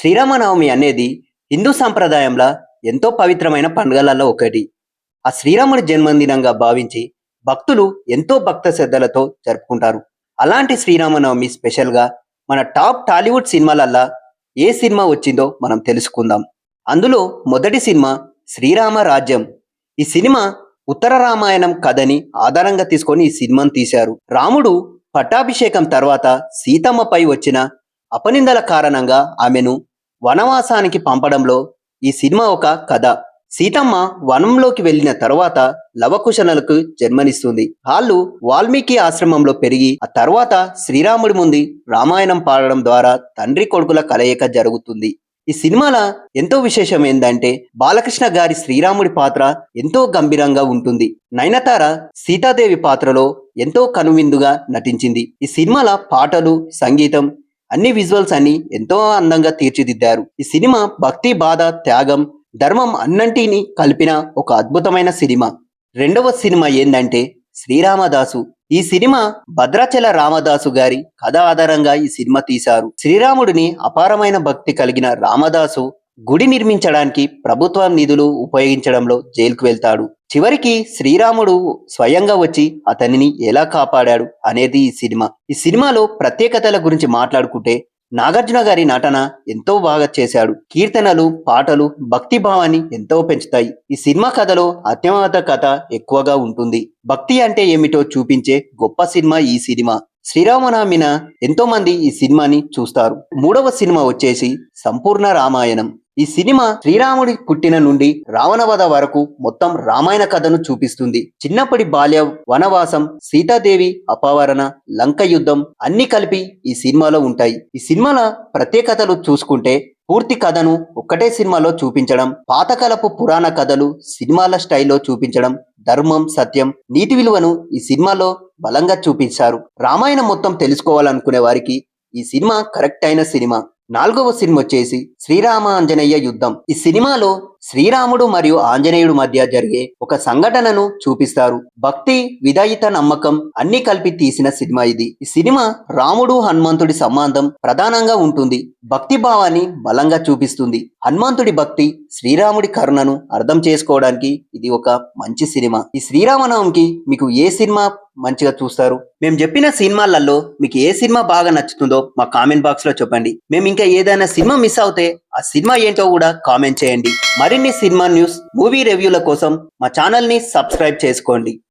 శ్రీరామనవమి అనేది హిందూ సంప్రదాయంలో ఎంతో పవిత్రమైన పండుగలలో ఒకటి. ఆ శ్రీరాముడి జన్మదినంగా భావించి భక్తులు ఎంతో భక్త శ్రద్ధలతో జరుపుకుంటారు. అలాంటి శ్రీరామనవమి స్పెషల్గా మన టాప్ టాలీవుడ్ సినిమాలల్లా ఏ సినిమా వచ్చిందో మనం తెలుసుకుందాం. అందులో మొదటి సినిమా శ్రీరామ రాజ్యం. ఈ సినిమా ఉత్తర రామాయణం కథని ఆధారంగా తీసుకొని ఈ సినిమాను తీశారు. రాముడు పట్టాభిషేకం తర్వాత సీతమ్మపై వచ్చిన అపనిందల కారణంగా ఆమెను వనవాసానికి పంపడంలో ఈ సినిమా ఒక కథ. సీతమ్మ వనంలోకి వెళ్ళిన తర్వాత లవకుశలకు జన్మనిస్తుంది. వాళ్ళు వాల్మీకి ఆశ్రమంలో పెరిగి ఆ తర్వాత శ్రీరాముడి ముందు రామాయణం పాడడం ద్వారా తండ్రి కొడుకుల కలయిక జరుగుతుంది. ఈ సినిమాల ఎంతో విశేషం ఏంటంటే బాలకృష్ణ గారి శ్రీరాముడి పాత్ర ఎంతో గంభీరంగా ఉంటుంది. నయనతార సీతాదేవి పాత్రలో ఎంతో కనువిందుగా నటించింది. ఈ సినిమాల పాటలు, సంగీతం, అన్ని విజువల్స్ అన్ని ఎంతో అందంగా తీర్చిదిద్దారు. ఈ సినిమా భక్తి, బాధ, త్యాగం, ధర్మం అన్నింటినీ కలిపిన ఒక అద్భుతమైన సినిమా. రెండవ సినిమా ఏంటంటే శ్రీరామదాసు. ఈ సినిమా భద్రాచల రామదాసు గారి కథ ఆధారంగా ఈ సినిమా తీశారు. శ్రీరాముడిని అపారమైన భక్తి కలిగిన రామదాసు గుడి నిర్మించడానికి ప్రభుత్వ నిధులు ఉపయోగించడంలో జైలుకు వెళ్తాడు. చివరికి శ్రీరాముడు స్వయంగా వచ్చి అతనిని ఎలా కాపాడాడు అనేది ఈ సినిమా. ఈ సినిమాలో ప్రత్యేకతల గురించి మాట్లాడుకుంటే నాగార్జున గారి నటన ఎంతో బాగా చేశాడు. కీర్తనలు, పాటలు భక్తి భావాన్ని ఎంతో పెంచుతాయి. ఈ సినిమా కథలో ఆధ్యాత్మిక కథ ఎక్కువగా ఉంటుంది. భక్తి అంటే ఏమిటో చూపించే గొప్ప సినిమా ఈ సినిమా. శ్రీరామనవమిన ఎంతో మంది ఈ సినిమాని చూస్తారు. మూడవ సినిమా వచ్చేసి సంపూర్ణ రామాయణం. ఈ సినిమా శ్రీరాముడి పుట్టిన నుండి రావణవధ వరకు మొత్తం రామాయణ కథను చూపిస్తుంది. చిన్నప్పటి బాల్య, వనవాసం, సీతాదేవి అపహరణ, లంక యుద్ధం అన్ని కలిపి ఈ సినిమాలో ఉంటాయి. ఈ సినిమాల ప్రత్యేకతలు చూసుకుంటే పూర్తి కథను ఒక్కటే సినిమాలో చూపించడం, పాతకాలపు పురాణ కథలు సినిమాల స్టైల్లో చూపించడం, ధర్మం, సత్యం, నీతి విలువను ఈ సినిమాలో బలంగా చూపించారు. రామాయణం మొత్తం తెలుసుకోవాలనుకునే వారికి ఈ సినిమా కరెక్ట్ అయిన సినిమా. నాలుగవ సినిమా వచ్చేసి శ్రీరామ ఆంజనేయ యుద్ధం. ఈ సినిమాలో శ్రీరాముడు మరియు ఆంజనేయుడు మధ్య జరిగే ఒక సంఘటనను చూపిస్తారు. భక్తి, విధేయత, నమ్మకం అన్ని కలిపి తీసిన సినిమా ఇది. ఈ సినిమా రాముడు హనుమంతుడి సంబంధం ప్రధానంగా ఉంటుంది. భక్తి భావాన్ని బలంగా చూపిస్తుంది. హనుమంతుడి భక్తి, శ్రీరాముడి కరుణను అర్థం చేసుకోవడానికి ఇది ఒక మంచి సినిమా. ఈ శ్రీరామనవమికి మీకు ఏ సినిమా మంచిగా చూస్తారు? మేము చెప్పిన సినిమాలలో మీకు ఏ సినిమా బాగా నచ్చుతుందో మా కామెంట్ బాక్స్ లో చెప్పండి. మేము ఇంకా ఏదైనా సినిమా మిస్ అవుతే ఆ సినిమా ఏంటో కూడా కామెంట్ చేయండి. మరిన్ని సినిమా న్యూస్, మూవీ రివ్యూల కోసం మా ఛానల్ ని సబ్స్క్రైబ్ చేసుకోండి.